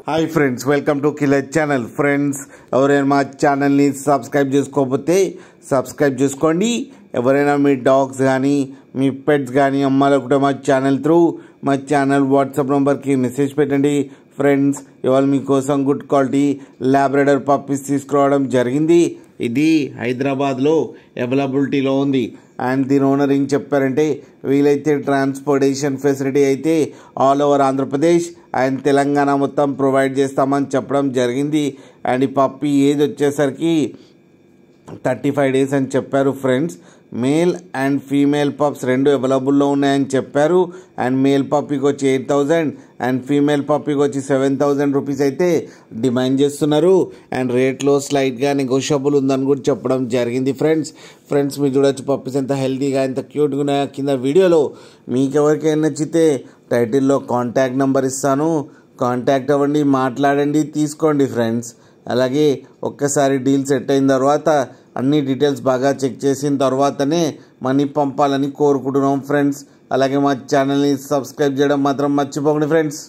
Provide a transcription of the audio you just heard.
Hi friends, welcome to killer channel. Friends, ఎవరైనా మా ఛానల్ని సబ్స్క్రైబ్ చేసుకోకపోతే సబ్స్క్రైబ్ చేసుకోండి. ఎవరైనా మీ డాగ్స్ కానీ మీ పెట్స్ కానీ అమ్మాలనుకుంటే మా ఛానల్ త్రూ మా ఛానల్ వాట్సాప్ నెంబర్కి మెసేజ్ పెట్టండి. ఫ్రెండ్స్, ఇవాళ మీకోసం గుడ్ క్వాలిటీ లాబ్రడార్ పప్పీస్ తీసుకురావడం జరిగింది. ఇది హైదరాబాద్లో అవైలబిలిటీలో ఉంది. అండ్ దీని ఓనర్ ఏం చెప్పారంటే, వీలైతే ట్రాన్స్పోర్టేషన్ ఫెసిలిటీ అయితే all over Andhra Pradesh and Telangana మొత్తం ప్రొవైడ్ చేస్తామని చెప్పడం జరిగింది. అండ్ ఈ పప్పీ ఏజ్ వచ్చేసరికి 35 days అని చెప్పారు. Friends, male and female pups రెండు అవైలబుల్లో ఉన్నాయని చెప్పారు. అండ్ మేల్ పప్పీకి వచ్చి 8,000 అండ్ ఫీమేల్ పప్పీకి వచ్చి 7,000 రూపీస్ అయితే డిమాండ్ చేస్తున్నారు. అండ్ రేట్లో స్లైట్గా నెగోషియబుల్ ఉందని కూడా చెప్పడం జరిగింది. ఫ్రెండ్స్ మీరు చూడొచ్చు పప్పీస్ ఎంత హెల్తీగా ఎంత క్యూట్గా ఉన్నాయో. కింద వీడియోలో మీకు ఎవరికైనా నచ్చితే టైటిల్లో కాంటాక్ట్ నెంబర్ ఇస్తాను, కాంటాక్ట్ అవ్వండి, మాట్లాడండి, తీసుకోండి. ఫ్రెండ్స్, అలాగే ఒక్కసారి డీల్ సెట్ అయిన తర్వాత అన్ని డీటెయిల్స్ బాగా చెక్ చేసిన తర్వాతనే మనీ పంపాలని కోరుకుంటున్నాం. ఫ్రెండ్స్, అలాగే మా ఛానల్ని సబ్స్క్రైబ్ చేయడం మాత్రం మర్చిపోకండి. ఫ్రెండ్స్.